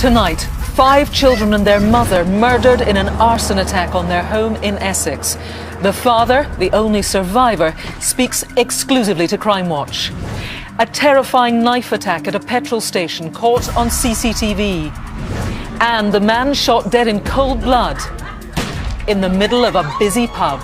Tonight, 5 children and their mother murdered in an arson attack on their home in Essex. The father, the only survivor, speaks exclusively to Crime Watch. A terrifying knife attack at a petrol station caught on CCTV. And the man shot dead in cold blood in the middle of a busy pub.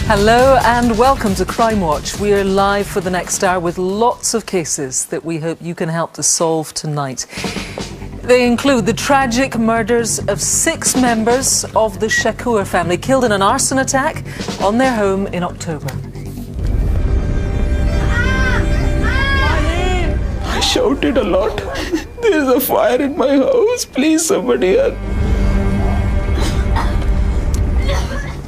Hello and welcome to Crime Watch. We are live for the next hour with lots of cases that we hope you can help to solve tonight. They include the tragic murders of 6 members of the Shakur family killed in an arson attack on their home in October. I shouted a lot. There's a fire in my house. Please, somebody help.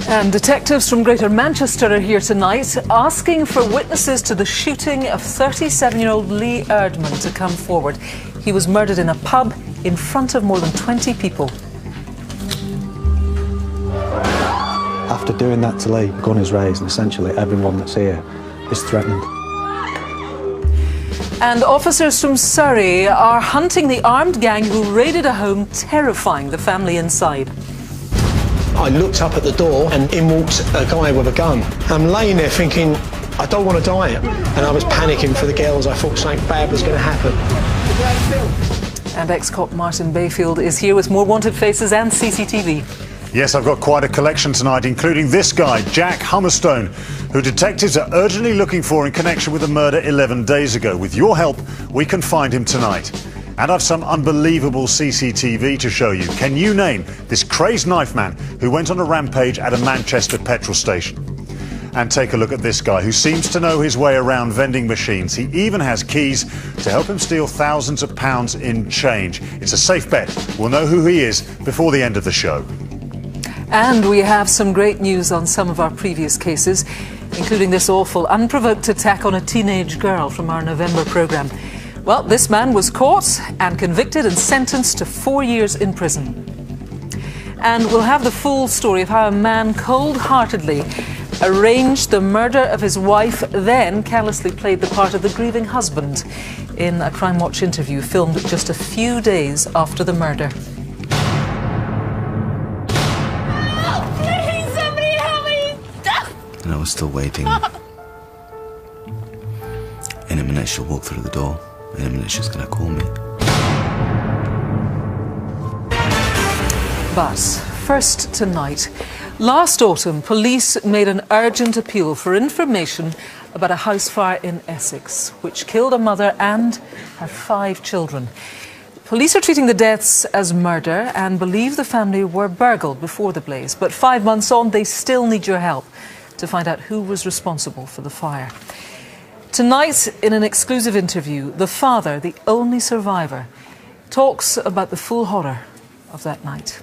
And detectives from Greater Manchester are here tonight asking for witnesses to the shooting of 37-year-old Lee Erdman to come forward. He was murdered in a pub in front of more than 20 people. After doing that to Lee, the gun is raised and essentially everyone that's here is threatened. And officers from Surrey are hunting the armed gang who raided a home, terrifying the family inside. I looked up at the door and in walks a guy with a gun. I'm laying there thinking, I don't want to die. And I was panicking for the girls. I thought something bad was going to happen. And ex-cop Martin Bayfield is here with more wanted faces and CCTV. Yes, I've got quite a collection tonight, including this guy, Jack Hummerstone, who detectives are urgently looking for in connection with a murder 11 days ago. With your help, we can find him tonight. And I've some unbelievable CCTV to show you. Can you name this crazed knife man who went on a rampage at a Manchester petrol station? And take a look at this guy who seems to know his way around vending machines. He even has keys to help him steal thousands of pounds in change. It's a safe bet. We'll know who he is before the end of the show. And we have some great news on some of our previous cases, including this awful unprovoked attack on a teenage girl from our November programme. Well, this man was caught and convicted and sentenced to 4 years in prison. And we'll have the full story of how a man cold-heartedly arranged the murder of his wife, then callously played the part of the grieving husband in a Crime Watch interview filmed just a few days after the murder. Please, somebody help me! And I was still waiting. In a minute she'll walk through the door. In a minute she's going to call me. But first tonight, last autumn, police made an urgent appeal for information about a house fire in Essex, which killed a mother and her 5 children. Police are treating the deaths as murder and believe the family were burgled before the blaze. But 5 months on, they still need your help to find out who was responsible for the fire. Tonight, in an exclusive interview, the father, the only survivor, talks about the full horror of that night.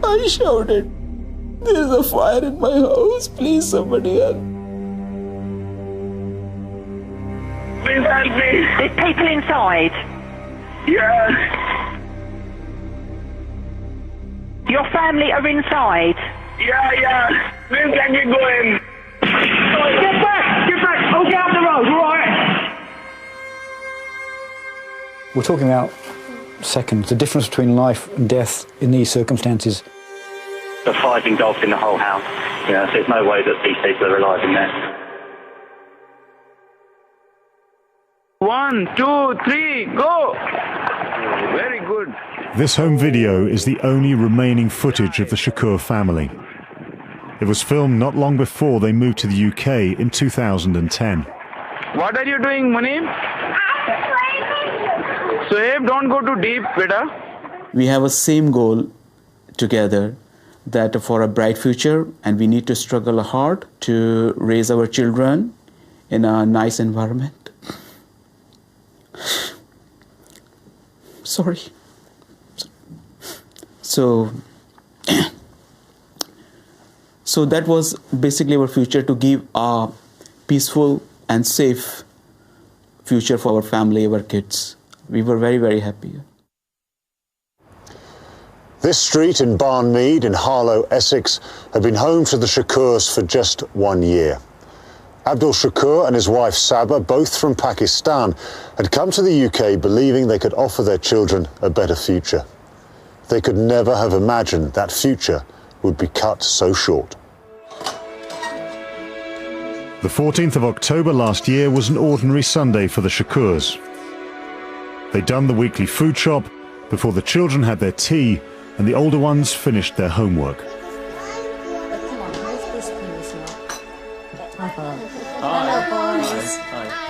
I shouted, there's a fire in my house. Please, somebody help. Please help me. There's people inside. Yeah. Your family are inside. Yeah. Please let me go in. Get back! Oh, get off the road. We're all right. We're talking about seconds, the difference between life and death in these circumstances. The fire's engulfed in the whole house. Yeah, so there's no way that these people are alive in there. 1, 2, 3, go! Very good. This home video is the only remaining footage of the Shakur family. It was filmed not long before they moved to the UK in 2010. What are you doing, Munib? Soeb, don't go too deep, beta. We have a same goal together, that for a bright future, and we need to struggle hard to raise our children in a nice environment. Sorry. So that was basically our future, to give a peaceful and safe future for our family, our kids. We were very, very happy. This street in Barnmead in Harlow, Essex, had been home to the Shakurs for just 1 year. Abdul Shakur and his wife Saba, both from Pakistan, had come to the UK believing they could offer their children a better future. They could never have imagined that future would be cut so short. The 14th of October last year was an ordinary Sunday for the Shakurs. They'd done the weekly food shop before the children had their tea and the older ones finished their homework.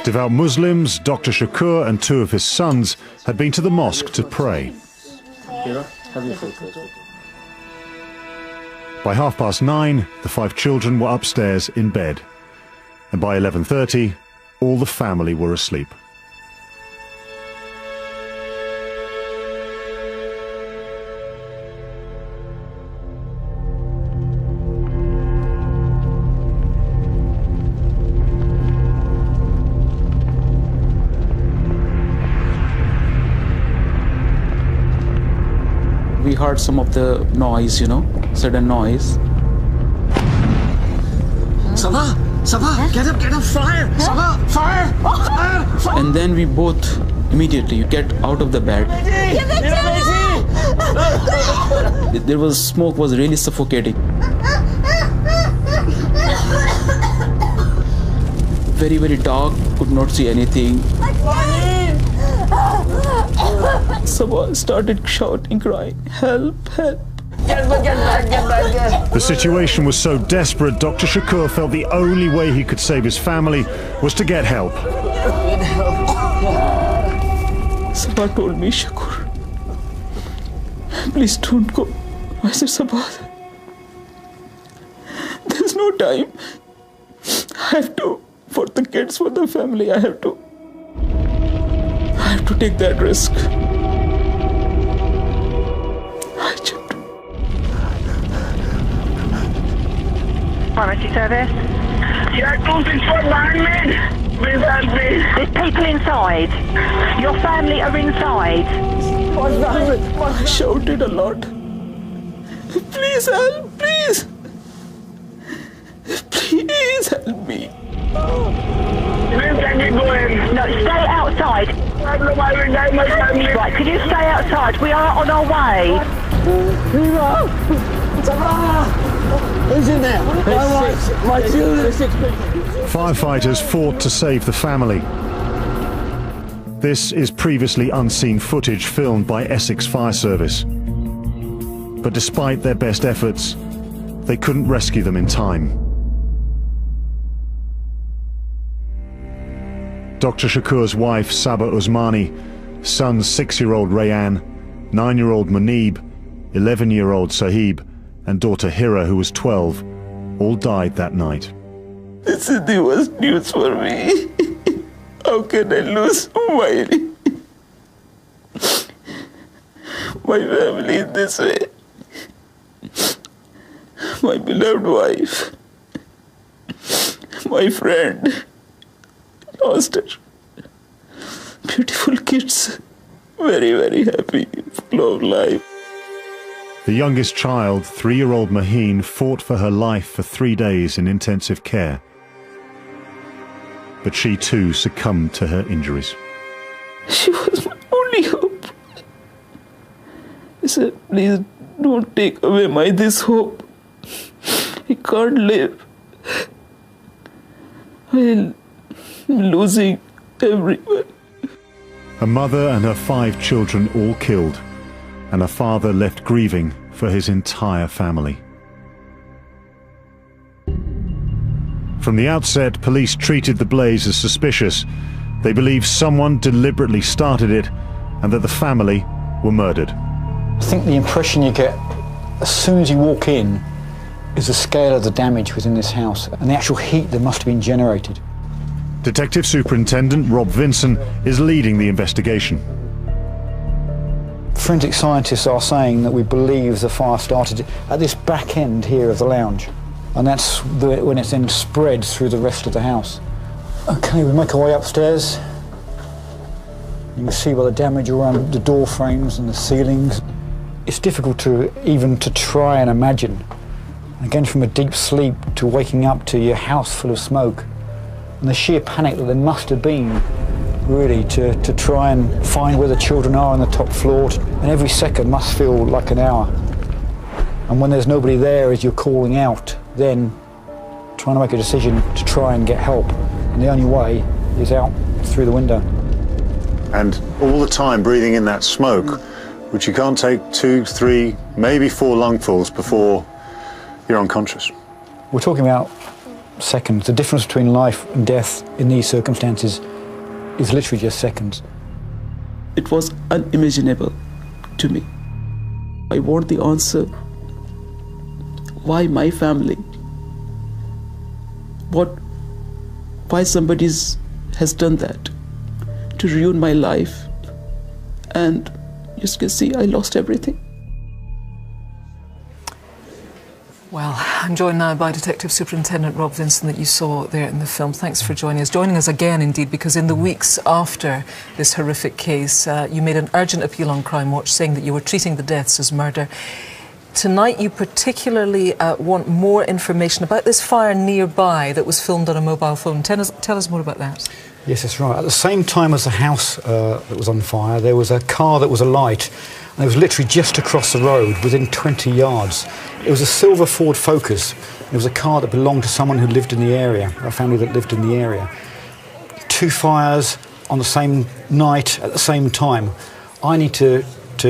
Devout Muslims, Dr. Shakur and 2 of his sons had been to the mosque to pray. By 9:30, the 5 children were upstairs in bed. And by 11:30, all the family were asleep. We heard some of the noise, sudden noise. Sabah! Sabah! Get up, fire! Sabah! Fire! Fire! And then we both immediately get out of the bed. There was smoke, was really suffocating. Very, very dark, could not see anything. Sabah started shouting, crying, help, help. Get back. The situation was so desperate, Dr. Shakur felt the only way he could save his family was to get help. Sabah told me, Shakur, please don't go. I said, Sabah, there's no time. I have to, for the kids, for the family, I have to take that risk. Pharmacy service. Yeah, 264 behind me. Please help me. There's people inside. Your family are inside. I shouted a lot. Please help, please. Please help me. Please can we go in? No, stay outside. I will die my family. Right, could you stay outside? We are on our way. Who's in there? My children. Firefighters fought to save the family. This is previously unseen footage filmed by Essex Fire Service. But despite their best efforts, they couldn't rescue them in time. Dr. Shakur's wife, Saba Usmani, sons 6-year-old Rayan, 9-year-old Muneeb, 11-year-old Sahib, and daughter Hira, who was 12, all died that night. This is the worst news for me. How can I lose my family in this way? My beloved wife, my friend, lost her. Beautiful kids, very, very happy, full of life. The youngest child, 3-year-old Maheen, fought for her life for 3 days in intensive care. But she too succumbed to her injuries. She was my only hope. I said, please don't take away this hope. I can't live. I'm losing everyone. Her mother and her 5 children all killed, and her father left grieving for his entire family. From the outset, police treated the blaze as suspicious. They believed someone deliberately started it and that the family were murdered. I think the impression you get as soon as you walk in is the scale of the damage within this house and the actual heat that must have been generated. Detective Superintendent Rob Vinson is leading the investigation. forensic scientists are saying that we believe the fire started at this back end here of the lounge, and that's when it's then spread through the rest of the house. Okay, we make our way upstairs. You can see by the damage around the door frames and the ceilings. It's difficult to try and imagine. Again, from a deep sleep to waking up to your house full of smoke, and the sheer panic that there must have been, really, to try and find where the children are on the top floor, and every second must feel like an hour. And when there's nobody there as you're calling out, then trying to make a decision to try and get help, and the only way is out through the window. And all the time breathing in that smoke, which you can't take 2, 3, maybe 4 lungfuls before you're unconscious. We're talking about seconds. The difference between life and death in these circumstances is literally just seconds. It was unimaginable to me. I want the answer. Why my family? Why somebody has done that to ruin my life? And you can see I lost everything. Well, I'm joined now by Detective Superintendent Rob Vinson, that you saw there in the film. Thanks for joining us again, indeed, because in the weeks after this horrific case, you made an urgent appeal on Crime Watch saying that you were treating the deaths as murder. Tonight, you particularly want more information about this fire nearby that was filmed on a mobile phone. Tell us more about that. Yes, that's right. At the same time as the house that was on fire, there was a car that was alight, and it was literally just across the road, within 20 yards. It was a silver Ford Focus. It was a car that belonged to someone who lived in the area, a family that lived in the area. 2 fires on the same night at the same time. I need to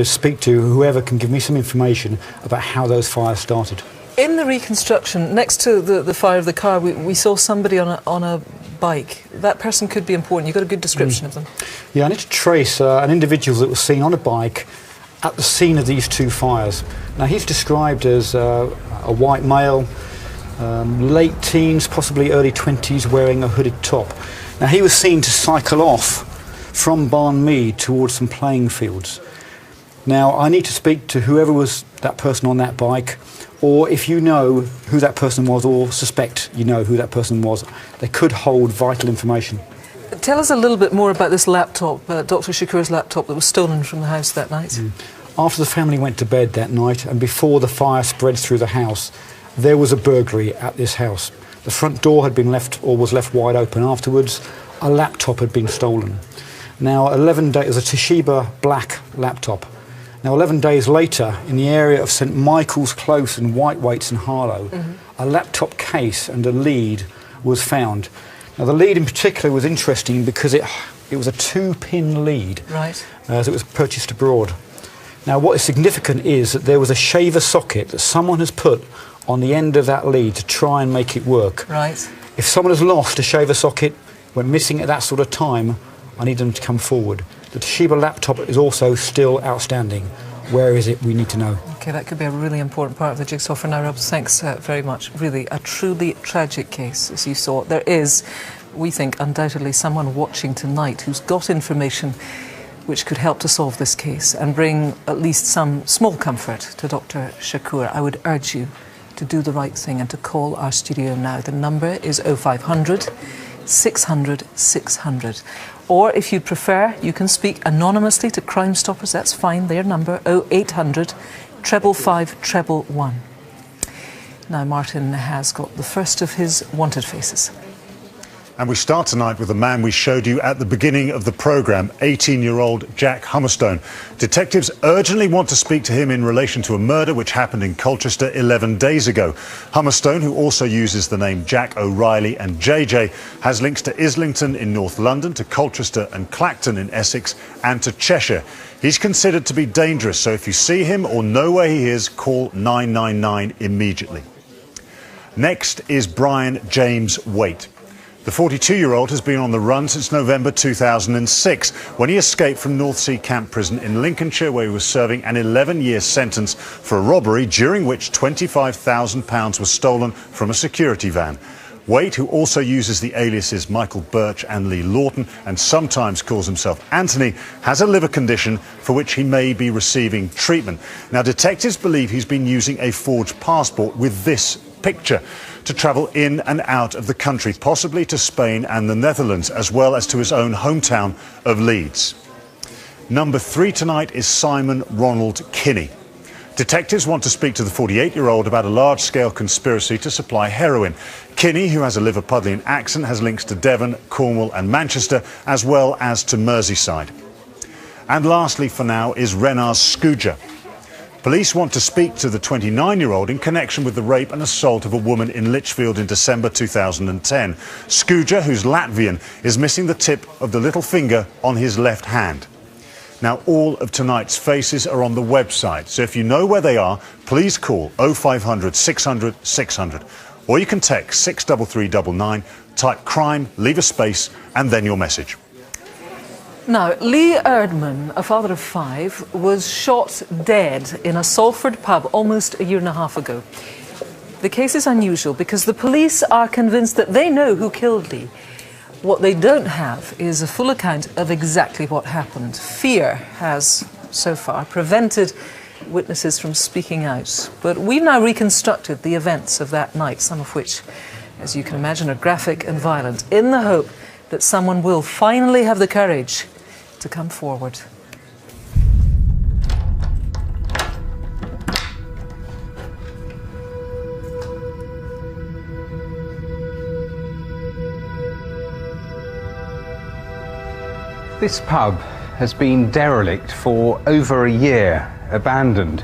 speak to whoever can give me some information about how those fires started. In the reconstruction, next to the fire of the car, we saw somebody on a bike. That person could be important. You've got a good description of them. Yeah, I need to trace an individual that was seen on a bike at the scene of these 2 fires. Now, he's described as a white male, late teens, possibly early 20s, wearing a hooded top. Now, he was seen to cycle off from Barnmead towards some playing fields. Now, I need to speak to whoever was that person on that bike, or if you know who that person was, or suspect you know who that person was, they could hold vital information. Tell us a little bit more about this laptop, Dr. Shakur's laptop that was stolen from the house that night. After the family went to bed that night, and before the fire spread through the house, there was a burglary at this house. The front door had been left, or was left wide open afterwards. A laptop had been stolen. Now, 11 days, it was a Toshiba black laptop. Now, 11 days later, in the area of St Michael's Close and Whitewaits in Harlow, a laptop case and a lead was found. Now, the lead in particular was interesting because it was a 2-pin lead, right, as it was purchased abroad. Now, what is significant is that there was a shaver socket that someone has put on the end of that lead to try and make it work. Right. If someone has lost a shaver socket, went missing at that sort of time, I need them to come forward. The Toshiba laptop is also still outstanding. Where is it? We need to know. OK, that could be a really important part of the jigsaw for now, Rob. Thanks very much. Really, a truly tragic case, as you saw. There is, we think, undoubtedly someone watching tonight who's got information which could help to solve this case and bring at least some small comfort to Dr. Shakur. I would urge you to do the right thing and to call our studio now. The number is 0500 600 600. Or if you'd prefer, you can speak anonymously to Crime Stoppers. That's fine. Their number 0800 555 111. Now Martin has got the first of his wanted faces. And we start tonight with the man we showed you at the beginning of the programme, 18-year-old Jack Hummerstone. Detectives urgently want to speak to him in relation to a murder which happened in Colchester 11 days ago. Hummerstone, who also uses the name Jack O'Reilly and JJ, has links to Islington in North London, to Colchester and Clacton in Essex, and to Cheshire. He's considered to be dangerous, so if you see him or know where he is, call 999 immediately. Next is Brian James Waite. The 42-year-old has been on the run since November 2006, when he escaped from North Sea Camp Prison in Lincolnshire, where he was serving an 11-year sentence for a robbery during which £25,000 was stolen from a security van. Waite, who also uses the aliases Michael Birch and Lee Lawton and sometimes calls himself Anthony, has a liver condition for which he may be receiving treatment. Now, detectives believe he's been using a forged passport with this picture to travel in and out of the country, possibly to Spain and the Netherlands, as well as to his own hometown of Leeds. Number 3 tonight is Simon Ronald Kinney. Detectives want to speak to the 48-year-old about a large-scale conspiracy to supply heroin. Kinney, who has a Liverpudlian accent, has links to Devon, Cornwall and Manchester, as well as to Merseyside. And lastly, for now, is Renar Skuja. Police want to speak to the 29-year-old in connection with the rape and assault of a woman in Lichfield in December 2010. Skuja, who's Latvian, is missing the tip of the little finger on his left hand. Now, all of tonight's faces are on the website, so if you know where they are, please call 0500 600 600. Or you can text 63399, type crime, leave a space, and then your message. Now, Lee Erdman, a father of 5, was shot dead in a Salford pub almost a year and a half ago. The case is unusual because the police are convinced that they know who killed Lee. What they don't have is a full account of exactly what happened. Fear has, so far, prevented witnesses from speaking out. But we've now reconstructed the events of that night, some of which, as you can imagine, are graphic and violent, in the hope that someone will finally have the courage to come forward. This pub has been derelict for over a year, abandoned.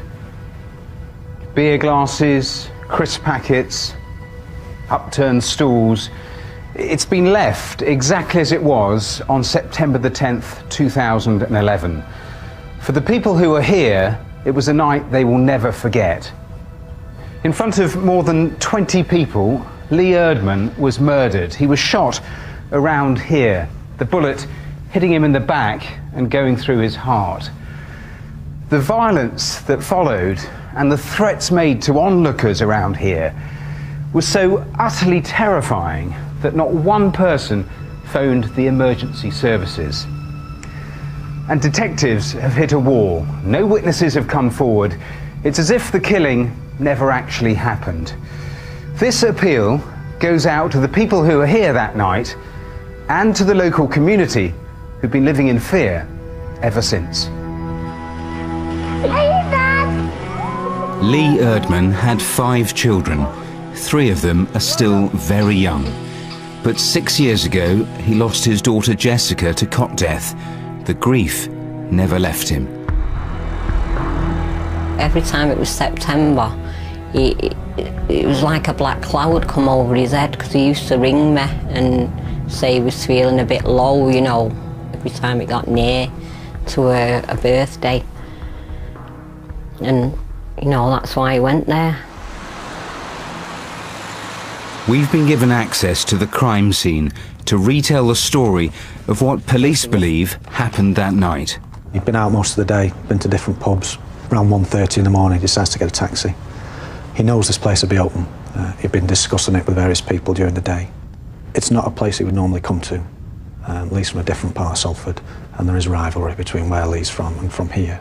Beer glasses, crisp packets, upturned stools. It's been left exactly as it was on September the 10th, 2011. For the people who are here, it was a night they will never forget. In front of more than 20 people, Lee Erdman was murdered. He was shot around here. The bullet hitting him in the back and going through his heart. The violence that followed and the threats made to onlookers around here was so utterly terrifying that not one person phoned the emergency services. And detectives have hit a wall. No witnesses have come forward. It's as if the killing never actually happened. This appeal goes out to the people who were here that night and to the local community who've been living in fear ever since. Lee Erdman had 5 children. 3 of them are still very young. But 6 years ago, he lost his daughter Jessica to cot death. The grief never left him. Every time it was September, it was like a black cloud come over his head, because he used to ring me and say he was feeling a bit low, you know, every time it got near to a birthday. And, you know, that's why he went there. We've been given access to the crime scene to retell the story of what police believe happened that night. He'd been out most of the day, been to different pubs. Around 1:30 in the morning, he decides to get a taxi. He knows this place will be open. He'd been discussing it with various people during the day. It's not a place he would normally come to. Lee's from a different part of Salford, and there is rivalry between where Lee's from and from here.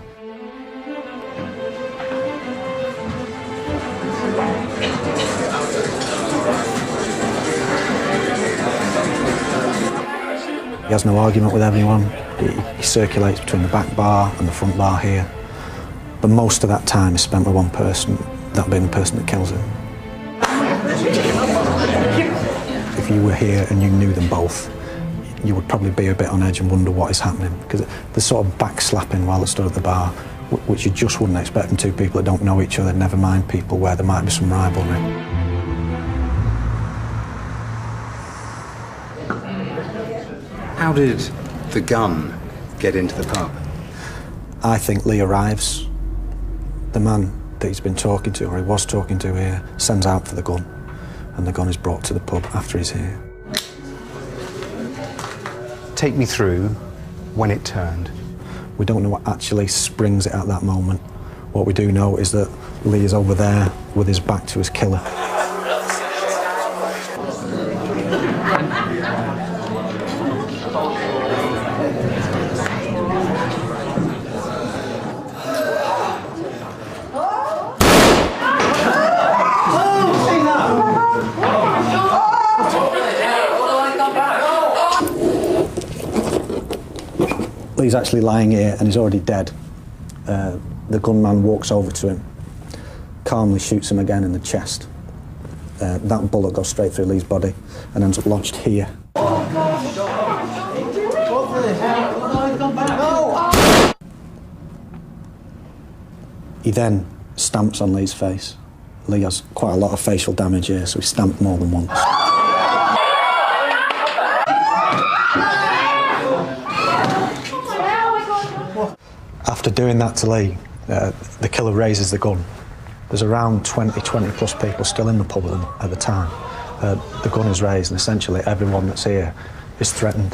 He has no argument with anyone. He circulates between the back bar and the front bar here. But most of that time is spent with one person, that being the person that kills him. If you were here and you knew them both, you would probably be a bit on edge and wonder what is happening, because the sort of backslapping while they stood at the bar, which you just wouldn't expect from 2 people that don't know each other, never mind people where there might be some rivalry. How did the gun get into the pub? I think Lee arrives. The man that he's been talking to, or he was talking to here, sends out for the gun, and the gun is brought to the pub after he's here. Take me through when it turned. We don't know what actually springs it at that moment. What we do know is that Lee is over there with his back to his killer. Lee's actually lying here and he's already dead. The gunman walks over to him, calmly shoots him again in the chest. That bullet goes straight through Lee's body and ends up lodged here. He then stamps on Lee's face. Lee has quite a lot of facial damage here, so he stamped more than once. After doing that to Lee, the killer raises the gun. There's around 20 plus people still in the pub at the time. The gun is raised and essentially everyone that's here is threatened.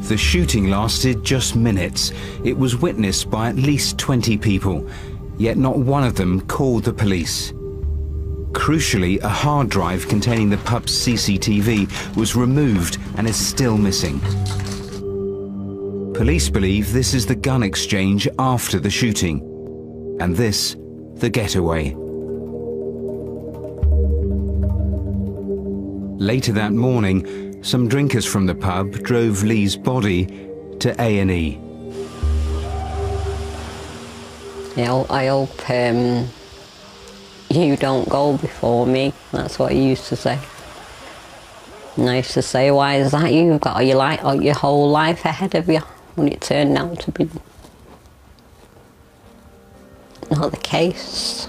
The shooting lasted just minutes. It was witnessed by at least 20 people, yet not one of them called the police. Crucially, a hard drive containing the pub's CCTV was removed and is still missing. Police believe this is the gun exchange after the shooting, and this, the getaway. Later that morning, some drinkers from the pub drove Lee's body to A&E. I hope you don't go before me. That's what he used to say. And I used to say, why is that? You've got your whole life ahead of you. When it turned out to be not the case.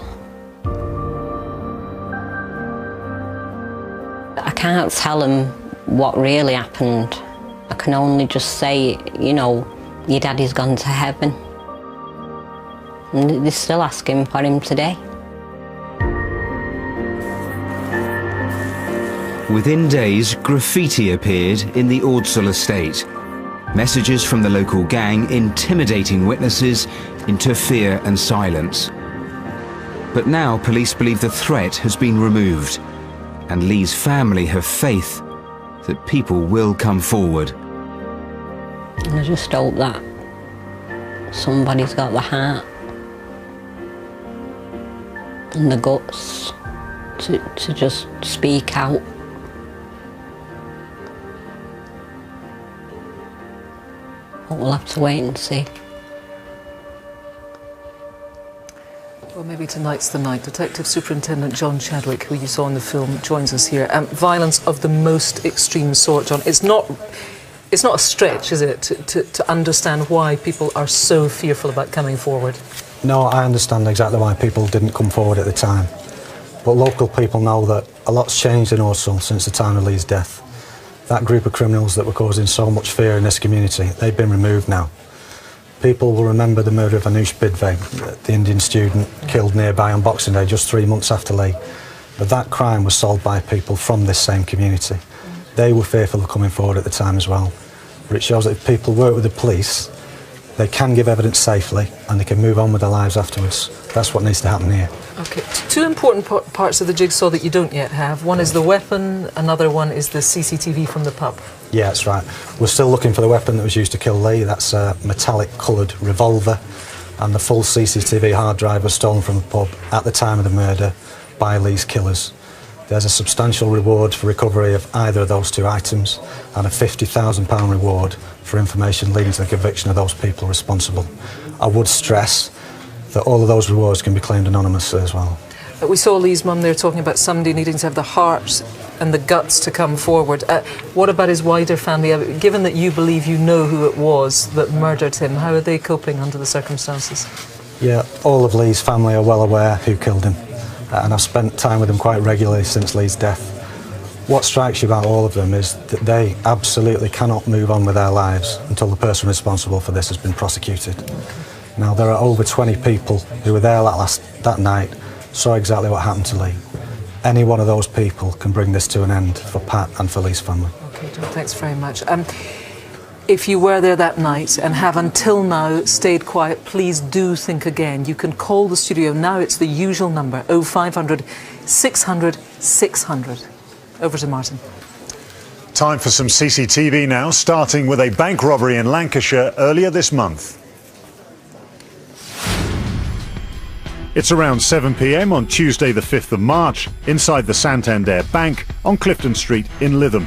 I can't tell him what really happened. I can only just say, you know, your daddy's gone to heaven. And they're still asking for him today. Within days, graffiti appeared in the Ordsall estate. Messages from the local gang intimidating witnesses into fear and silence. But now police believe the threat has been removed, and Lee's family have faith that people will come forward. And I just hope that somebody's got the heart and the guts to just speak out. But we'll have to wait and see. Well, maybe tonight's the night. Detective Superintendent John Chadwick, who you saw in the film, joins us here. Violence of the most extreme sort, John. It's not a stretch, is it, to understand why people are so fearful about coming forward? No, I understand exactly why people didn't come forward at the time. But local people know that a lot's changed in Ordsall since the time of Lee's death. That group of criminals that were causing so much fear in this community, they've been removed now. People will remember the murder of Anush Bidve, the Indian student killed nearby on Boxing Day just 3 months after Lee. But that crime was solved by people from this same community. They were fearful of coming forward at the time as well. But it shows that if people work with the police, they can give evidence safely and they can move on with their lives afterwards. That's what needs to happen here. OK. Two important parts of the jigsaw that you don't yet have. One is the weapon, another one is the CCTV from the pub. Yeah, that's right. We're still looking for the weapon that was used to kill Lee. That's a metallic coloured revolver, and the full CCTV hard drive was stolen from the pub at the time of the murder by Lee's killers. There's a substantial reward for recovery of either of those two items and a £50,000 reward for information leading to the conviction of those people responsible. I would stress that all of those rewards can be claimed anonymously as well. We saw Lee's mum there talking about somebody needing to have the heart and the guts to come forward. What about his wider family? Given that you believe you know who it was that murdered him, how are they coping under the circumstances? Yeah, all of Lee's family are well aware who killed him, and I've spent time with them quite regularly since Lee's death. What strikes you about all of them is that they absolutely cannot move on with their lives until the person responsible for this has been prosecuted. Now, there are over 20 people who were there that night, saw exactly what happened to Lee. Any one of those people can bring this to an end for Pat and for Lee's family. OK, John, thanks very much. If you were there that night and have until now stayed quiet, please do think again. You can call the studio now. It's the usual number, 0500 600 600. Over to Martin. Time for some CCTV now, starting with a bank robbery in Lancashire earlier this month. It's around 7 p.m. on Tuesday the 5th of March inside the Santander Bank on Clifton Street in Lytham.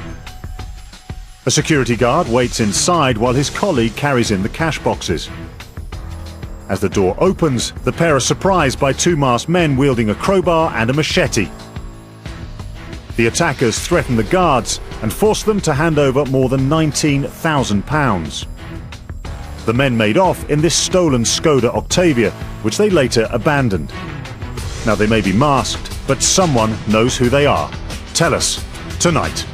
A security guard waits inside while his colleague carries in the cash boxes. As the door opens, the pair are surprised by two masked men wielding a crowbar and a machete. The attackers threaten the guards and force them to hand over more than £19,000. The men made off in this stolen Skoda Octavia, which they later abandoned. Now they may be masked, but someone knows who they are. Tell us tonight.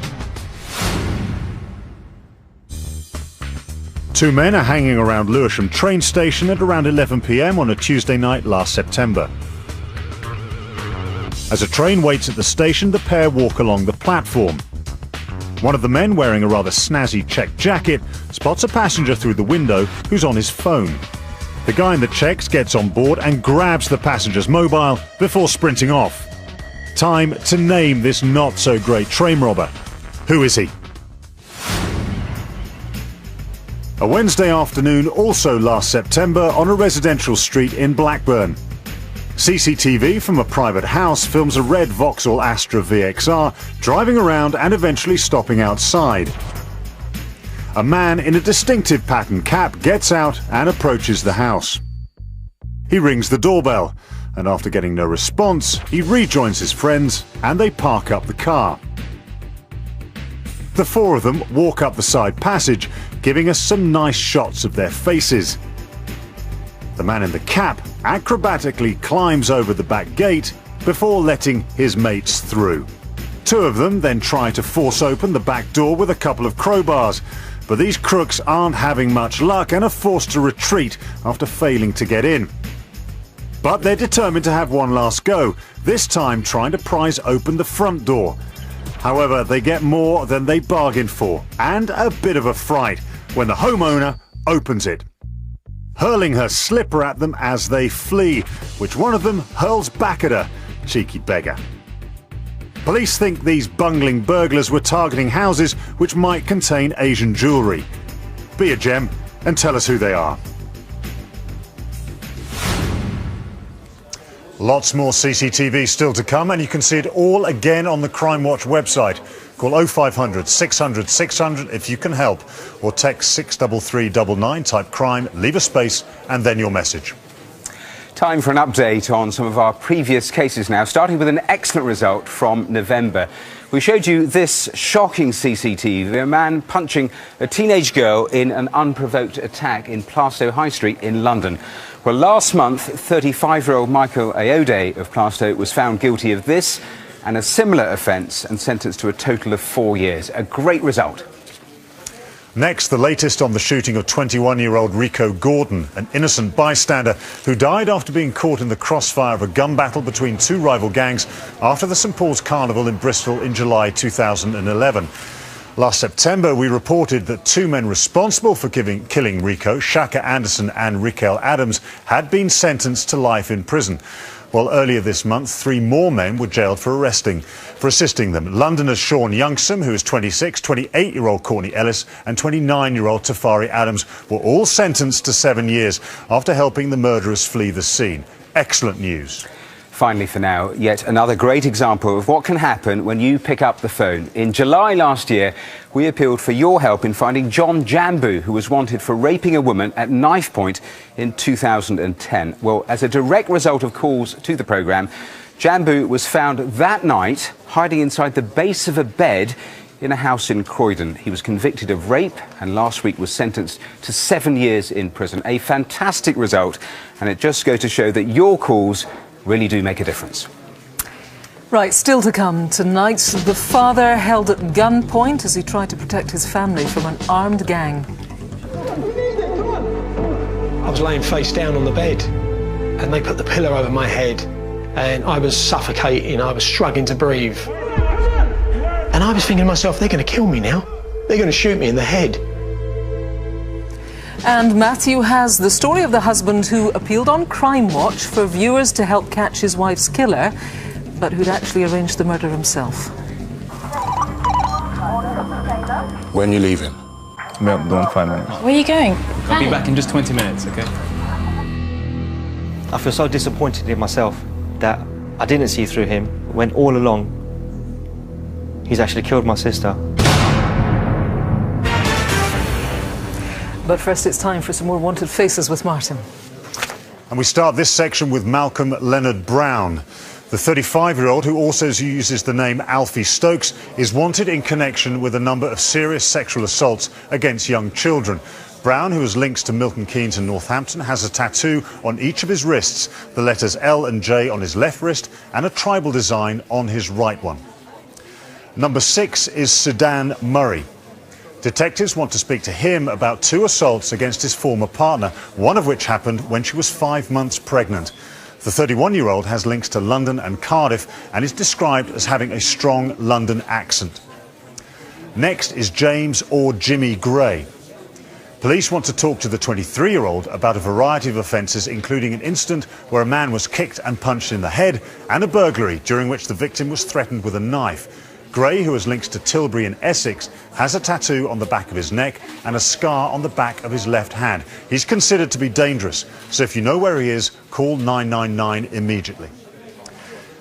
Two men are hanging around Lewisham train station at around 11 p.m. on a Tuesday night last September. As a train waits at the station, the pair walk along the platform. One of the men, wearing a rather snazzy check jacket, spots a passenger through the window who's on his phone. The guy in the checks gets on board and grabs the passenger's mobile before sprinting off. Time to name this not-so-great train robber. Who is he? A Wednesday afternoon, also last September, on a residential street in Blackburn. CCTV from a private house films a red Vauxhall Astra VXR driving around and eventually stopping outside. A man in a distinctive pattern cap gets out and approaches the house. He rings the doorbell, and after getting no response, he rejoins his friends and they park up the car. The four of them walk up the side passage, giving us some nice shots of their faces. The man in the cap acrobatically climbs over the back gate before letting his mates through. Two of them then try to force open the back door with a couple of crowbars, but these crooks aren't having much luck and are forced to retreat after failing to get in. But they're determined to have one last go, this time trying to prise open the front door. However, they get more than they bargained for, and a bit of a fright when the homeowner opens it, hurling her slipper at them as they flee, which one of them hurls back at her. Cheeky beggar. Police think these bungling burglars were targeting houses which might contain Asian jewellery. Be a gem and tell us who they are. Lots more CCTV still to come, and you can see it all again on the Crime Watch website. Call 0500 600 600 if you can help, or text 63399, type crime, leave a space and then your message. Time for an update on some of our previous cases now, starting with an excellent result from November. We showed you this shocking CCTV, a man punching a teenage girl in an unprovoked attack in Plaistow High Street in London. Well, last month, 35-year-old Michael Aode of Plaistow was found guilty of this and a similar offence and sentenced to a total of 4 years. A great result. Next, the latest on the shooting of 21-year-old Rico Gordon, an innocent bystander who died after being caught in the crossfire of a gun battle between two rival gangs after the St Paul's Carnival in Bristol in July 2011. Last September, we reported that two men responsible for killing Rico, Shaka Anderson and Raquel Adams, had been sentenced to life in prison. Well, earlier this month, 3 more men were jailed for assisting them. Londoners Sean Youngsom, who is 26, 28-year-old Courtney Ellis and 29-year-old Tafari Adams were all sentenced to 7 years after helping the murderers flee the scene. Excellent news. Finally, for now, yet another great example of what can happen when you pick up the phone. In July last year, we appealed for your help in finding John Jambu, who was wanted for raping a woman at knife point in 2010. Well, as a direct result of calls to the programme, Jambu was found that night hiding inside the base of a bed in a house in Croydon. He was convicted of rape and last week was sentenced to 7 years in prison. A fantastic result, and it just goes to show that your calls really do make a difference. Right, still to come tonight, the father held at gunpoint as he tried to protect his family from an armed gang. I was laying face down on the bed and they put the pillow over my head and I was suffocating, I was struggling to breathe. And I was thinking to myself, they're going to kill me now. They're going to shoot me in the head. And Matthew has the story of the husband who appealed on Crime Watch for viewers to help catch his wife's killer, but who'd actually arranged the murder himself. When are you leaving? I'll be out the door in 5 minutes. Where are you going? I'll be back in just 20 minutes, okay? I feel so disappointed in myself that I didn't see through him when all along he's actually killed my sister. But first it's time for some more Wanted Faces with Martin. And we start this section with Malcolm Leonard Brown. The 35-year-old, who also uses the name Alfie Stokes, is wanted in connection with a number of serious sexual assaults against young children. Brown, who has links to Milton Keynes and Northampton, has a tattoo on each of his wrists, the letters L and J on his left wrist and a tribal design on his right one. Number 6 is Sudan Murray. Detectives want to speak to him about 2 assaults against his former partner, one of which happened when she was 5 months pregnant. The 31-year-old has links to London and Cardiff and is described as having a strong London accent. Next is James or Jimmy Gray. Police want to talk to the 23-year-old about a variety of offences, including an incident where a man was kicked and punched in the head and a burglary during which the victim was threatened with a knife. Gray, who has links to Tilbury in Essex, has a tattoo on the back of his neck and a scar on the back of his left hand. He's considered to be dangerous, so if you know where he is, call 999 immediately.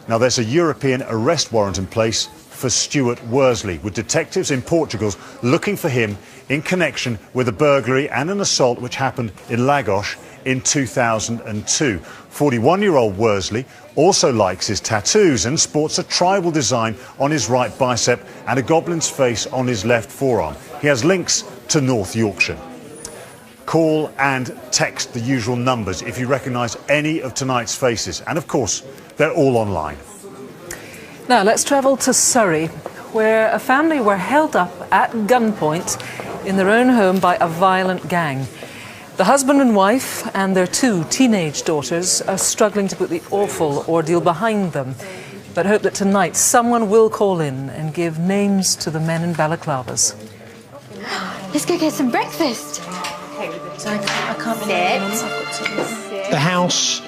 Now, there's a European arrest warrant in place for Stuart Worsley, with detectives in Portugal looking for him in connection with a burglary and an assault which happened in Lagos in 2002. 41-year-old Worsley also likes his tattoos and sports a tribal design on his right bicep and a goblin's face on his left forearm. He has links to North Yorkshire. Call and text the usual numbers if you recognise any of tonight's faces. And of course, they're all online. Now let's travel to Surrey, where a family were held up at gunpoint in their own home by a violent gang. The husband and wife and their 2 teenage daughters are struggling to put the awful ordeal behind them, but hope that tonight someone will call in and give names to the men in balaclavas. Let's go get some breakfast. Sorry, I can't sit. The house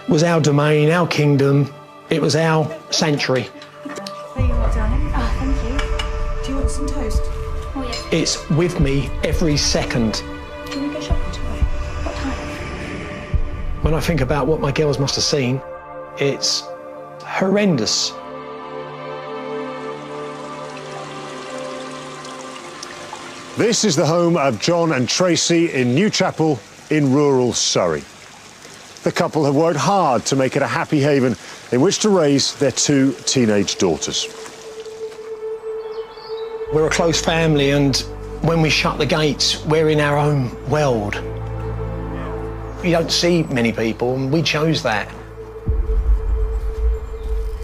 was our domain, our kingdom. It was our sanctuary. There you are, darling. Oh, thank you. Do you want some toast? Oh, yeah. It's with me every second. Do you want to go shopping tomorrow? What time? When I think about what my girls must have seen, it's horrendous. This is the home of John and Tracy in Newchapel in rural Surrey. The couple have worked hard to make it a happy haven in which to raise their 2 teenage daughters. We're a close family, and when we shut the gates, we're in our own world. You don't see many people, and we chose that.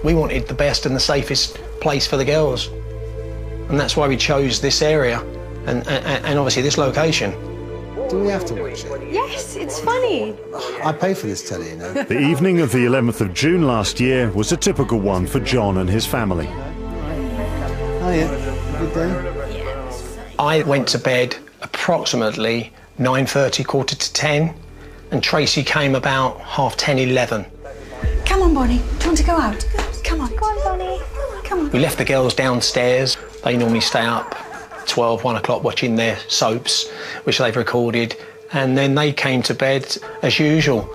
We wanted the best and the safest place for the girls, and that's why we chose this area and obviously this location. Do we have to watch it? Yes, it's funny. I pay for this telly, you know. The evening of the 11th of June last year was a typical one for John and his family. Oh yeah, good day. I went to bed approximately 9:30, 9:45, and Tracy came about 10:30, 11. Come on, Bonnie. Do you want to go out? Come on. Go on, Bonnie. Come on. We left the girls downstairs. They normally stay up 12, 1 o'clock watching their soaps, which they've recorded, and then they came to bed as usual.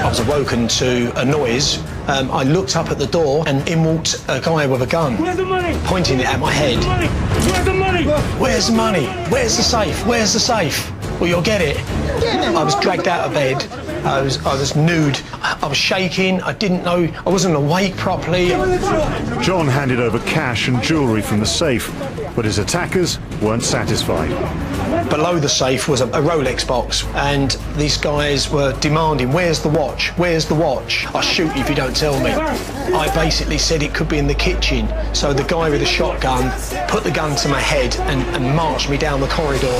I was awoken to a noise. I looked up at the door and in walked a guy with a gun. Where's the money? Pointing it at my head. Where's the money? Where's the money? Where's the safe? Where's the safe? Well, you'll get it. I was dragged out of bed. I was nude. I was shaking. I didn't know. I wasn't awake properly. John handed over cash and jewellery from the safe, but his attackers weren't satisfied. Below the safe was a Rolex box, and these guys were demanding, where's the watch? Where's the watch? I'll shoot you if you don't tell me. I basically said it could be in the kitchen, so the guy with the shotgun put the gun to my head and marched me down the corridor.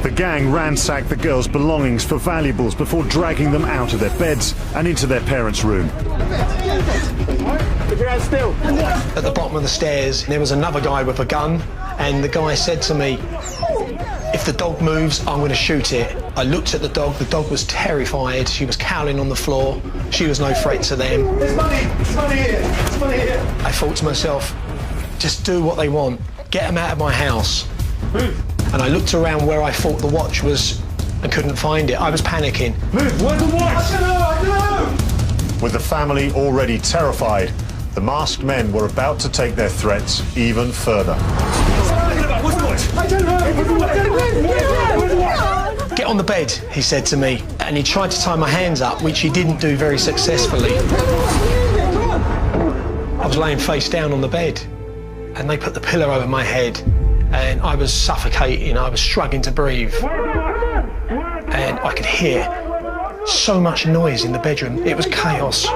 The gang ransacked the girls' belongings for valuables before dragging them out of their beds and into their parents' room. At the bottom of the stairs, there was another guy with a gun, and the guy said to me, if the dog moves, I'm going to shoot it. I looked at the dog was terrified, she was cowling on the floor, she was no threat to them. There's money here, there's money here. I thought to myself, just do what they want, get them out of my house. And I looked around where I thought the watch was and couldn't find it. I was panicking. Move, where's the watch? I don't know. With the family already terrified, the masked men were about to take their threats even further. Where's the watch? I don't know. Where's the watch? Get on the bed, he said to me, and he tried to tie my hands up, which he didn't do very successfully. I was laying face down on the bed, and they put the pillow over my head, and I was suffocating, I was struggling to breathe. And I could hear so much noise in the bedroom, it was chaos.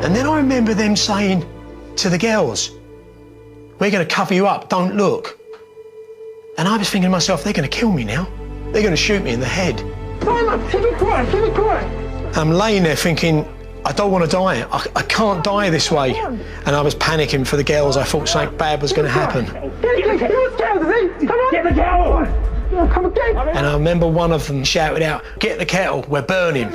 And then I remember them saying to the girls, we're going to cover you up, don't look. And I was thinking to myself, they're going to kill me now. They're going to shoot me in the head. Keep it quiet, keep it quiet. I'm laying there thinking, I don't want to die. I can't die this way. And I was panicking for the girls. I thought something bad was going to happen. Get the kettle. Come on, get. And I remember one of them shouted out, get the kettle, we're burning.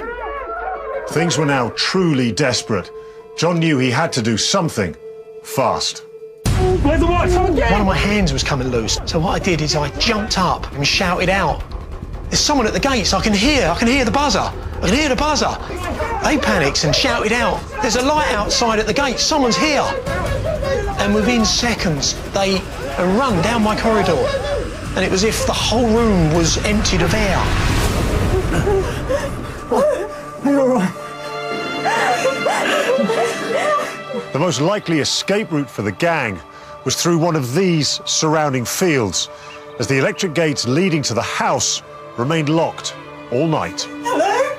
Things were now truly desperate. John knew he had to do something fast. Where's the watch? One of my hands was coming loose. So what I did is I jumped up and shouted out, there's someone at the gates, I can hear the buzzer. I can hear the buzzer. They panicked and shouted out, there's a light outside at the gate, someone's here. And within seconds, they run down my corridor. And it was as if the whole room was emptied of air. Are you all right? The most likely escape route for the gang was through one of these surrounding fields, as the electric gates leading to the house remained locked all night. Hello?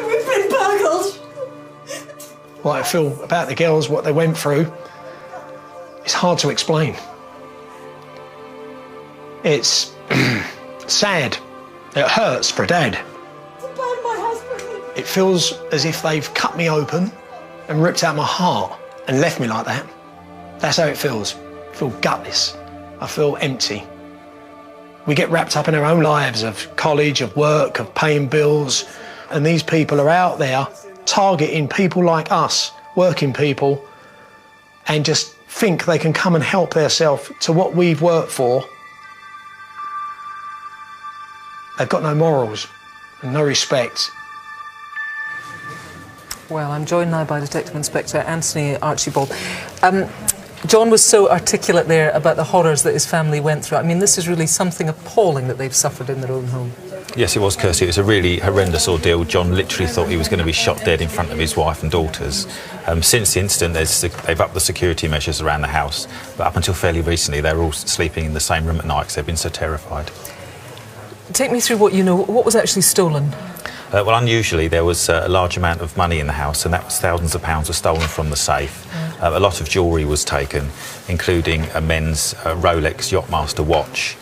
We've been burgled. What I feel about the girls, what they went through, it's hard to explain. It's sad. It hurts for Dad. My husband. It feels as if they've cut me open and ripped out my heart and left me like that. That's how it feels. I feel gutless. I feel empty. We get wrapped up in our own lives of college, of work, of paying bills, and these people are out there targeting people like us, working people, and just think they can come and help themselves to what we've worked for. They've got no morals and no respect. Well, I'm joined now by Detective Inspector Anthony Archibald. John was so articulate there about the horrors that his family went through. I mean, this is really something appalling that they've suffered in their own home. Yes, it was, Kirsty. It was a really horrendous ordeal. John literally thought he was going to be shot dead in front of his wife and daughters. Since the incident, they've upped the security measures around the house, but up until fairly recently, they were all sleeping in the same room at night because they've been so terrified. Take me through what you know. What was actually stolen? Well, unusually, there was a large amount of money in the house, and that was thousands of pounds were stolen from the safe. A lot of jewellery was taken, including a men's Rolex Yachtmaster watch.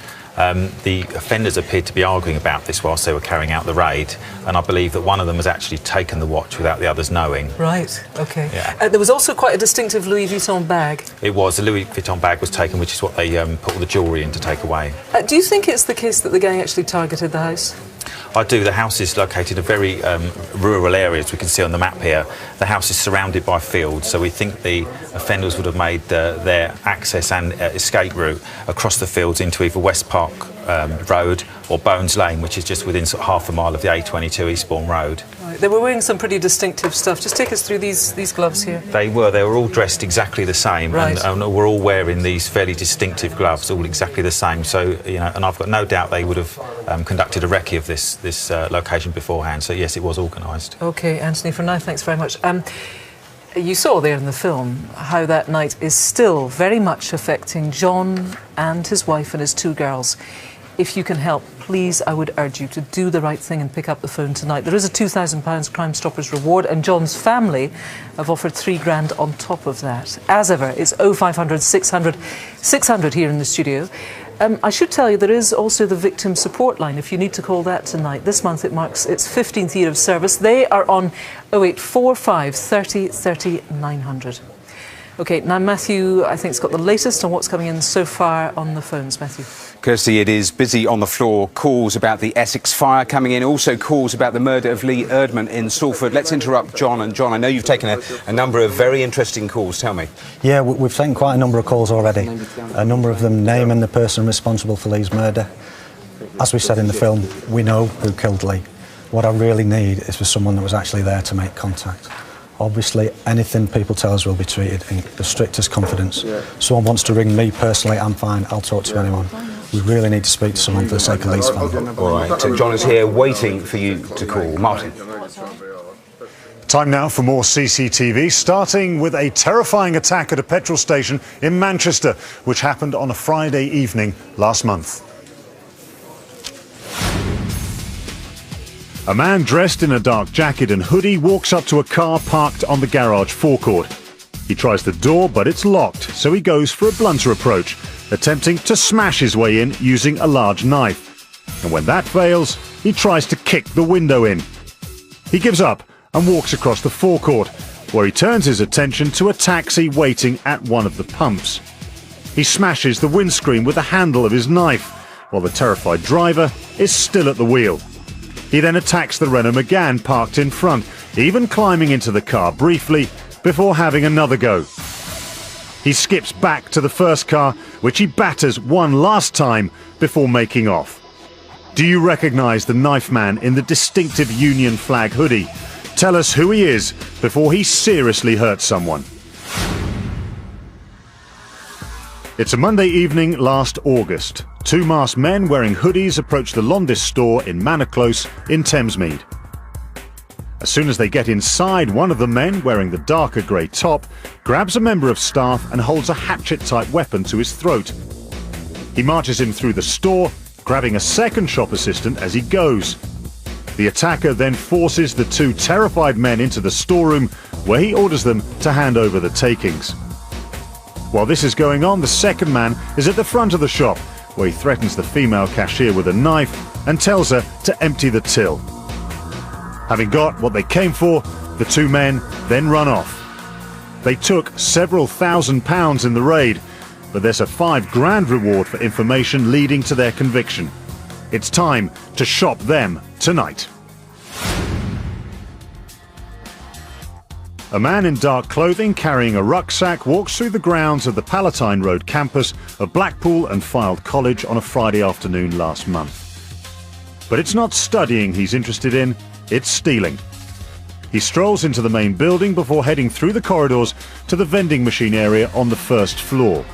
The offenders appeared to be arguing about this whilst they were carrying out the raid, and I believe that one of them has actually taken the watch without the others knowing. Right, OK. Yeah. There was also quite a distinctive Louis Vuitton bag. It was. A Louis Vuitton bag was taken, which is what they put all the jewellery in to take away. Do you think it's the case that the gang actually targeted the house? I do. The house is located in a very rural area, as we can see on the map here. The house is surrounded by fields, so we think the offenders would have made their access and escape route across the fields into either West Park Road or Bones Lane, which is just within sort of half a mile of the A22 Eastbourne Road. Right. They were wearing some pretty distinctive stuff. Just take us through these gloves here. They were all dressed exactly the same, right. and we're all wearing these fairly distinctive gloves, all exactly the same. So, you know, and I've got no doubt they would have conducted a recce of this location beforehand. So yes, it was organised. OK, Anthony, for now, thanks very much. You saw there in the film how that night is still very much affecting John and his wife and his two girls. If you can help, please, I would urge you to do the right thing and pick up the phone tonight. There is a £2,000 Crime Stoppers reward, and John's family have offered £3,000 on top of that. As ever, it's 0500 600 600 here in the studio. I should tell you there is also the victim support line if you need to call that tonight. This month it marks its 15th year of service. They are on 0845 30 30 900. OK, now Matthew, I think, has got the latest on what's coming in so far on the phones. Matthew. Kirsty, it is busy on the floor. Calls about the Essex fire coming in, also calls about the murder of Lee Erdman in Salford. Let's interrupt John. And John, I know you've taken a number of very interesting calls. Tell me. Yeah, we've taken quite a number of calls already. A number of them naming the person responsible for Lee's murder. As we said in the film, we know who killed Lee. What I really need is for someone that was actually there to make contact. Obviously, anything people tell us will be treated in the strictest confidence. Someone wants to ring me personally, I'm fine, I'll talk to anyone. We really need to speak to someone for the sake of Lee's family. All right, so John is here waiting for you to call. Martin. Time now for more CCTV, starting with a terrifying attack at a petrol station in Manchester, which happened on a Friday evening last month. A man dressed in a dark jacket and hoodie walks up to a car parked on the garage forecourt. He tries the door, but it's locked, so he goes for a blunter approach, attempting to smash his way in using a large knife. And when that fails, he tries to kick the window in. He gives up and walks across the forecourt, where he turns his attention to a taxi waiting at one of the pumps. He smashes the windscreen with the handle of his knife, while the terrified driver is still at the wheel. He then attacks the Renault Megane parked in front, even climbing into the car briefly before having another go. He skips back to the first car, which he batters one last time before making off. Do you recognise the knife man in the distinctive Union flag hoodie? Tell us who he is before he seriously hurts someone. It's a Monday evening last August. Two masked men wearing hoodies approach the Londis store in Manor Close in Thamesmead. As soon as they get inside, one of the men, wearing the darker grey top, grabs a member of staff and holds a hatchet-type weapon to his throat. He marches him through the store, grabbing a second shop assistant as he goes. The attacker then forces the two terrified men into the storeroom, where he orders them to hand over the takings. While this is going on, the second man is at the front of the shop, where he threatens the female cashier with a knife and tells her to empty the till. Having got what they came for, the two men then run off. They took several £1,000s in the raid, but there's a £5,000 reward for information leading to their conviction. It's time to shop them tonight. A man in dark clothing carrying a rucksack walks through the grounds of the Palatine Road campus of Blackpool and Fylde College on a Friday afternoon last month. But it's not studying he's interested in, it's stealing. He strolls into the main building before heading through the corridors to the vending machine area on the first floor.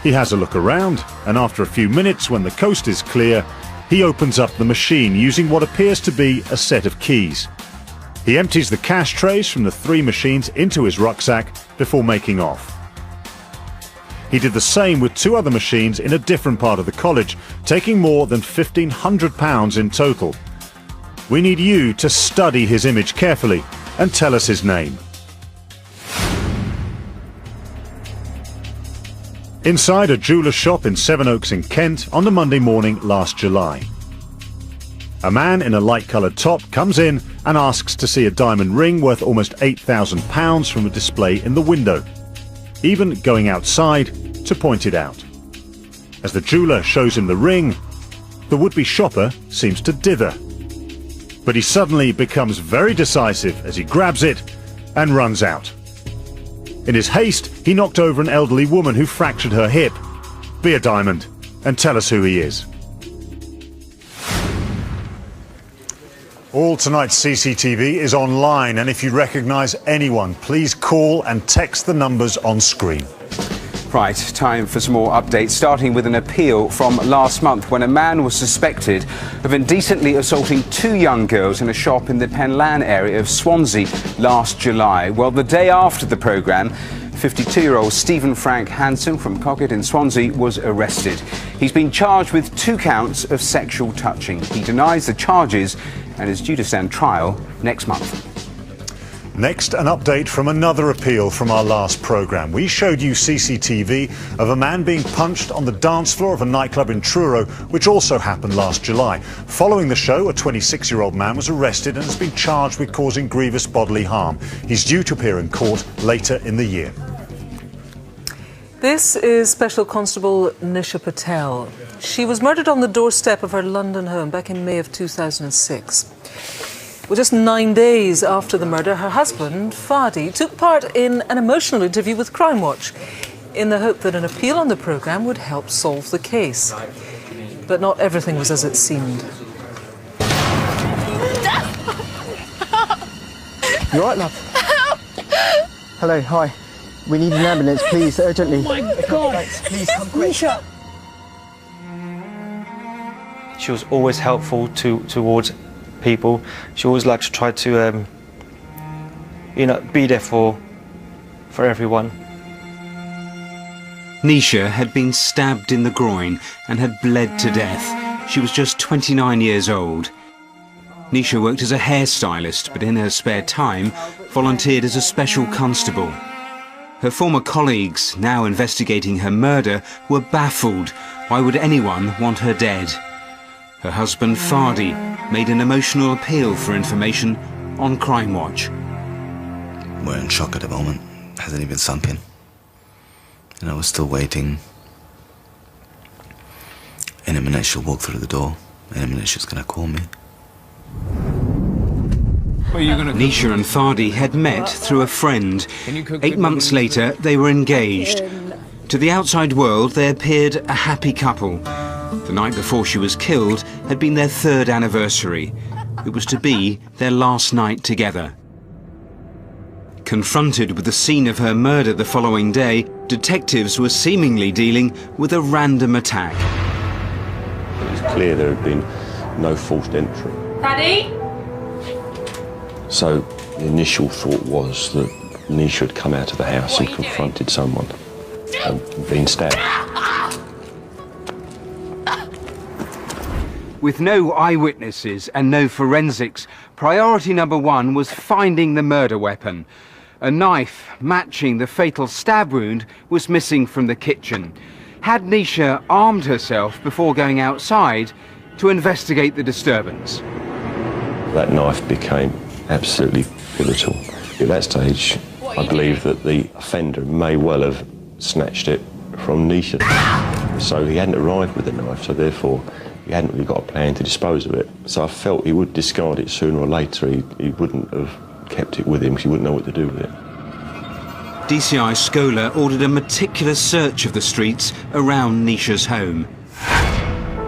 He has a look around, and after a few minutes, when the coast is clear, he opens up the machine using what appears to be a set of keys. He empties the cash trays from the three machines into his rucksack before making off. He did the same with two other machines in a different part of the college, taking more than £1,500 in total. We need you to study his image carefully and tell us his name. Inside a jeweller's shop in Sevenoaks in Kent on the Monday morning last July. A man in a light-coloured top comes in and asks to see a diamond ring worth almost £8,000 from a display in the window, even going outside to point it out. As the jeweller shows him the ring, the would-be shopper seems to dither. But he suddenly becomes very decisive as he grabs it and runs out. In his haste, he knocked over an elderly woman who fractured her hip. Be a diamond and tell us who he is. All tonight's CCTV is online, and if you recognise anyone, please call and text the numbers on screen. Right, time for some more updates, starting with an appeal from last month when a man was suspected of indecently assaulting two young girls in a shop in the Penlan area of Swansea last July. Well, the day after the programme, 52-year-old Stephen Frank Hanson from Cockett in Swansea was arrested. He's been charged with 2 counts of sexual touching. He denies the charges and is due to stand trial next month. Next, an update from another appeal from our last programme. We showed you CCTV of a man being punched on the dance floor of a nightclub in Truro, which also happened last July. Following the show, a 26-year-old man was arrested and has been charged with causing grievous bodily harm. He's due to appear in court later in the year. This is Special Constable Nisha Patel. She was murdered on the doorstep of her London home back in May of 2006. Well, just 9 days after the murder, her husband, Fadi, took part in an emotional interview with Crime Watch in the hope that an appeal on the programme would help solve the case. But not everything was as it seemed. You all right, love? Hello, hi. We need an ambulance, please, urgently. Oh my God! Thanks, please come quick. Nisha! She was always helpful towards people. She always liked to try to, be there for everyone. Nisha had been stabbed in the groin and had bled to death. She was just 29 years old. Nisha worked as a hairstylist, but in her spare time volunteered as a special constable. Her former colleagues, now investigating her murder, were baffled. Why would anyone want her dead? Her husband, Fadi, made an emotional appeal for information on Crime Watch. We're in shock at the moment. Hasn't even sunk in. And I was still waiting. In a minute she'll walk through the door. In a minute she's gonna call me. Nisha and Fadi had met through a friend. 8 months later, they were engaged. To the outside world, they appeared a happy couple. The night before she was killed had been their 3rd anniversary. It was to be their last night together. Confronted with the scene of her murder the following day, detectives were seemingly dealing with a random attack. It was clear there had been no forced entry. Daddy? So the initial thought was that Nisha had come out of the house and confronted someone and been stabbed. With no eyewitnesses and no forensics, priority number 1 was finding the murder weapon. A knife matching the fatal stab wound was missing from the kitchen. Had Nisha armed herself before going outside to investigate the disturbance? That knife became absolutely pivotal. At that stage, I believe that the offender may well have snatched it from Nisha. So he hadn't arrived with the knife, so therefore he hadn't really got a plan to dispose of it. So I felt he would discard it sooner or later. He wouldn't have kept it with him because he wouldn't know what to do with it. DCI Scholar ordered a meticulous search of the streets around Nisha's home.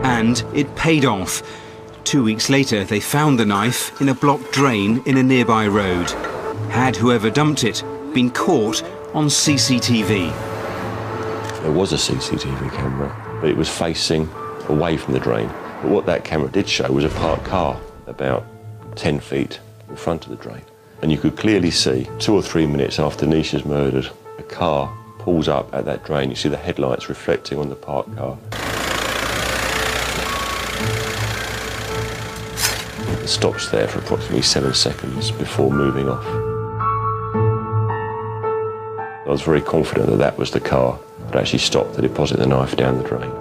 And it paid off. 2 weeks later, they found the knife in a blocked drain in a nearby road. Had whoever dumped it been caught on CCTV? There was a CCTV camera, but it was facing away from the drain. But what that camera did show was a parked car about 10 feet in front of the drain. And you could clearly see 2 or 3 minutes after Nisha's murdered, a car pulls up at that drain. You see the headlights reflecting on the parked car. It stops there for approximately 7 seconds before moving off. I was very confident that that was the car that actually stopped to deposit the knife down the drain.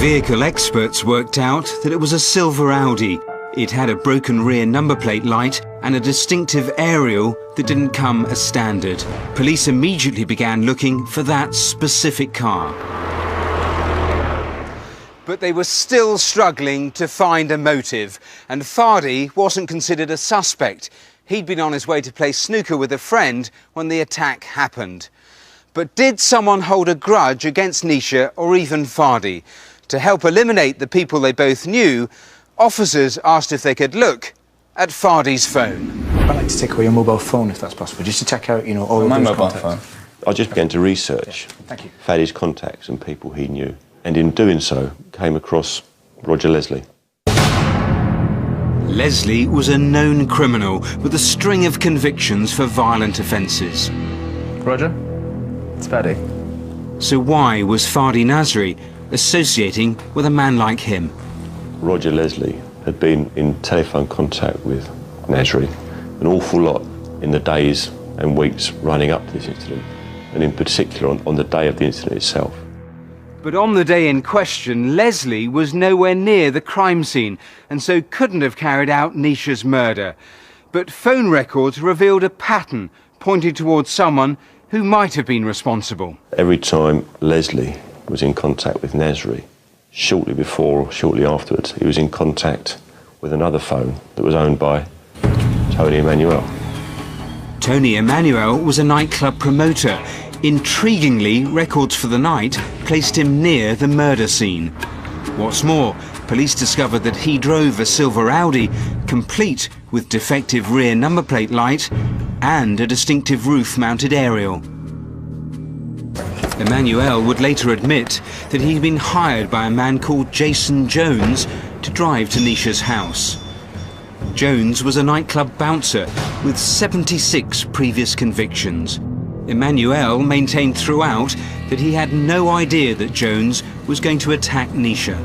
Vehicle experts worked out that it was a silver Audi. It had a broken rear number plate light and a distinctive aerial that didn't come as standard. Police immediately began looking for that specific car. But they were still struggling to find a motive, and Fadi wasn't considered a suspect. He'd been on his way to play snooker with a friend when the attack happened. But did someone hold a grudge against Nisha or even Fadi? To help eliminate the people they both knew, officers asked if they could look at Fadi's phone. I'd like to take away your mobile phone if that's possible, just to check out, all of those contacts. I just began to research Fadi's contacts and people he knew. And in doing so, came across Roger Leslie. Leslie was a known criminal with a string of convictions for violent offences. Roger, it's Fadi. So why was Fadi Nasri associating with a man like him? Roger Leslie had been in telephone contact with Nasri an awful lot in the days and weeks running up to this incident, and in particular on the day of the incident itself. But on the day in question, Leslie was nowhere near the crime scene and so couldn't have carried out Nisha's murder. But phone records revealed a pattern pointing towards someone who might have been responsible. Every time Leslie was in contact with Nasri, shortly before or shortly afterwards, he was in contact with another phone that was owned by Tony Emanuel. Tony Emanuel was a nightclub promoter. Intriguingly, records for the night placed him near the murder scene. What's more, police discovered that he drove a silver Audi, complete with defective rear number plate light and a distinctive roof-mounted aerial. Emanuel would later admit that he'd been hired by a man called Jason Jones to drive to Nisha's house. Jones was a nightclub bouncer with 76 previous convictions. Emanuel maintained throughout that he had no idea that Jones was going to attack Nisha.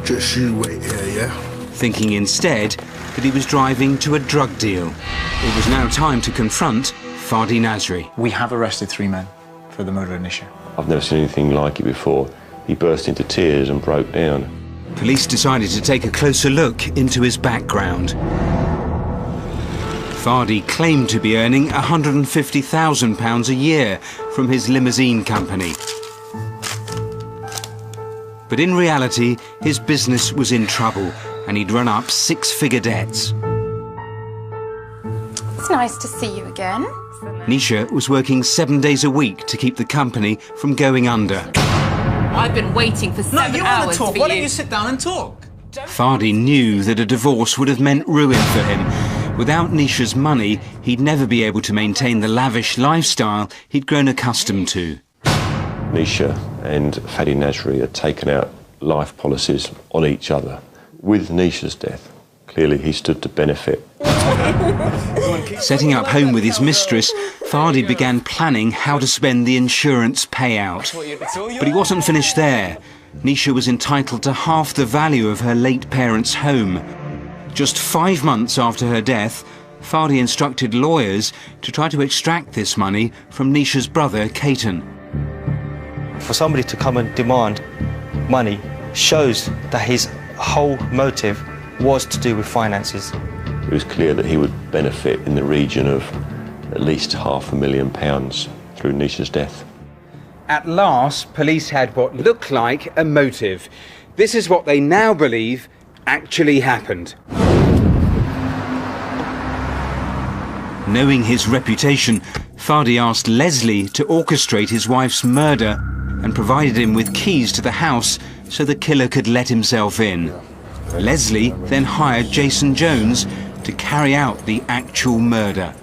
Just you wait here, yeah? Thinking instead that he was driving to a drug deal. It was now time to confront Fadi Nasri. We have arrested 3 men for the murder of Nisha. I've never seen anything like it before. He burst into tears and broke down. Police decided to take a closer look into his background. Fadi claimed to be earning £150,000 a year from his limousine company. But in reality, his business was in trouble and he'd run up 6-figure debts. It's nice to see you again. Nisha was working 7 days a week to keep the company from going under. I've been waiting for 7 hours you want to talk? for Why you. don't you sit down and talk? Fadi knew that a divorce would have meant ruin for him. Without Nisha's money, he'd never be able to maintain the lavish lifestyle he'd grown accustomed to. Nisha and Fadi Nasri had taken out life policies on each other. With Nisha's death, clearly he stood to benefit. Setting up home with his mistress, Fadi began planning how to spend the insurance payout. But he wasn't finished there. Nisha was entitled to half the value of her late parents' home. Just 5 months after her death, Fadi instructed lawyers to try to extract this money from Nisha's brother, Caton. For somebody to come and demand money shows that his whole motive was to do with finances. It was clear that he would benefit in the region of at least £500,000 through Nisha's death. At last, police had what looked like a motive. This is what they now believe actually happened. Knowing his reputation, Fadi asked Leslie to orchestrate his wife's murder and provided him with keys to the house so the killer could let himself in. Leslie then hired Jason Jones to carry out the actual murder.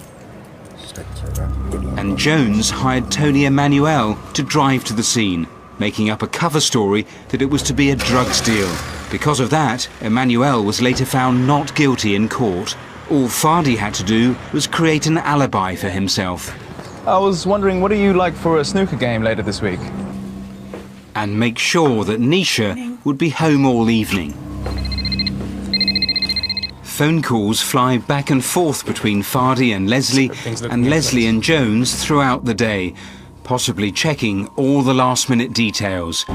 And Jones hired Tony Emanuel to drive to the scene, making up a cover story that it was to be a drugs deal. Because of that, Emanuel was later found not guilty in court. All Fadi had to do was create an alibi for himself. I was wondering, what do you like for a snooker game later this week? And make sure that Nisha would be home all evening. Phone calls fly back and forth between Fadi and Leslie and Jones throughout the day, possibly checking all the last-minute details.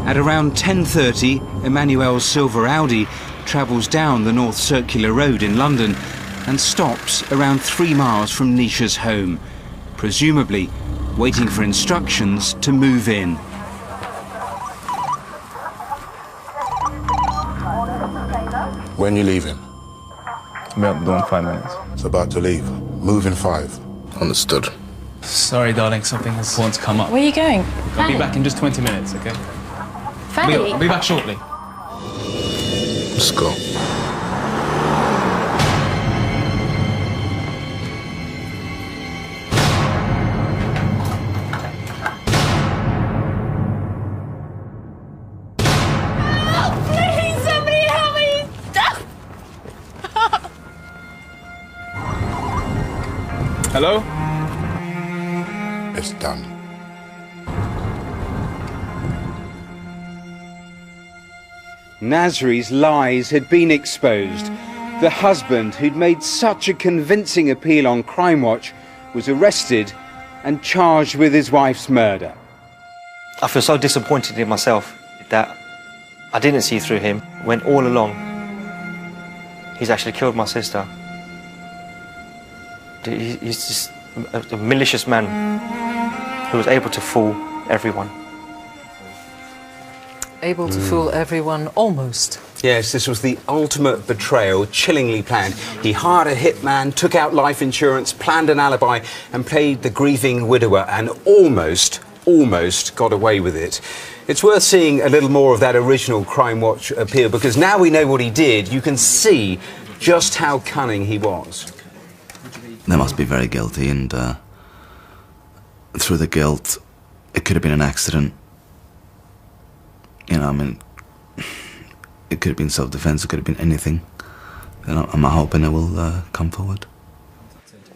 At around 10:30, Emanuel's silver Audi travels down the North Circular Road in London and stops around 3 miles from Nisha's home, presumably waiting for instructions to move in. When you leaving? I'm out the door in 5 minutes. It's about to leave. Move in 5. Understood. Sorry, darling, something important's come up. Where are you going? I'll be back in just 20 minutes, okay? Fadi? I'll be back shortly. Let's go. Please, somebody help me! Hello? It's done. Nasri's lies had been exposed. The husband, who'd made such a convincing appeal on Crime Watch, was arrested and charged with his wife's murder. I feel so disappointed in myself that I didn't see through him when all along he's actually killed my sister. He's just a malicious man who was able to fool everyone. Able to fool everyone, almost. Yes, this was the ultimate betrayal, chillingly planned. He hired a hitman, took out life insurance, planned an alibi, and played the grieving widower, and almost got away with it. It's worth seeing a little more of that original Crime Watch appeal, because now we know what he did, you can see just how cunning he was. They must be very guilty, and through the guilt, it could have been an accident. You know, I mean, it could have been self-defense, it could have been anything. And I'm hoping it will come forward.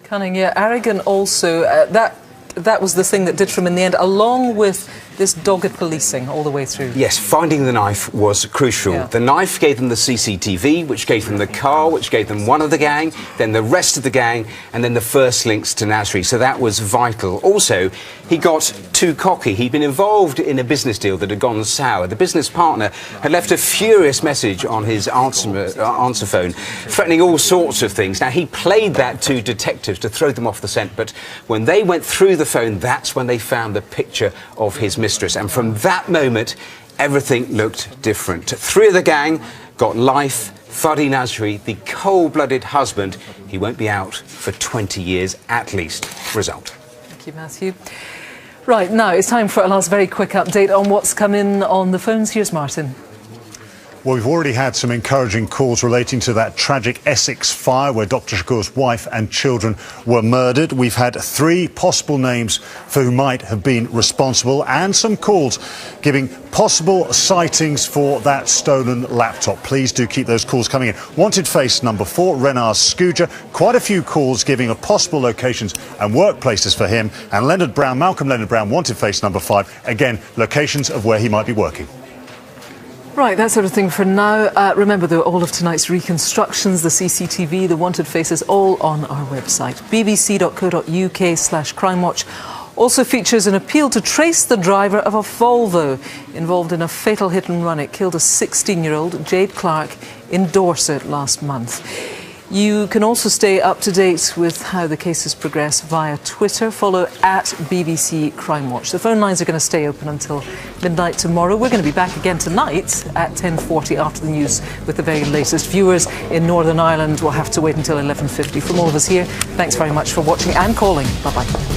Cunning, yeah. Arrogant also. That was the thing that did for him in the end, along with this dogged policing all the way through. Yes, finding the knife was crucial. Yeah. The knife gave them the CCTV, which gave them the car, which gave them one of the gang, then the rest of the gang, and then the first links to Nasri. So that was vital. Also, he got too cocky. He'd been involved in a business deal that had gone sour. The business partner had left a furious message on his answer phone, threatening all sorts of things. Now, he played that to detectives to throw them off the scent, but when they went through the phone, that's when they found the picture of his mistress. And from that moment, everything looked different. 3 of the gang got life. Fadi Nasri, the cold-blooded husband, he won't be out for 20 years at least. Result. Thank you, Matthew. Right, now it's time for a last very quick update on what's come in on the phones. Here's Martin. Well, we've already had some encouraging calls relating to that tragic Essex fire where Dr. Shakur's wife and children were murdered. We've had 3 possible names for who might have been responsible, and some calls giving possible sightings for that stolen laptop. Please do keep those calls coming in. Wanted face number 4, Renar Scooger. Quite a few calls giving a possible locations and workplaces for him. And Leonard Brown, Malcolm Leonard Brown, wanted face number 5. Again, locations of where he might be working. Right, that sort of thing for now. Remember, though, all of tonight's reconstructions, the CCTV, the wanted faces, all on our website. bbc.co.uk/crimewatch also features an appeal to trace the driver of a Volvo involved in a fatal hit and run. It killed a 16-year-old, Jade Clark, in Dorset last month. You can also stay up to date with how the cases progress via Twitter. Follow at BBC Crime Watch. The phone lines are going to stay open until midnight tomorrow. We're going to be back again tonight at 10:40 after the news with the very latest. Viewers in Northern Ireland will have to wait until 11:50. From all of us here, thanks very much for watching and calling. Bye-bye.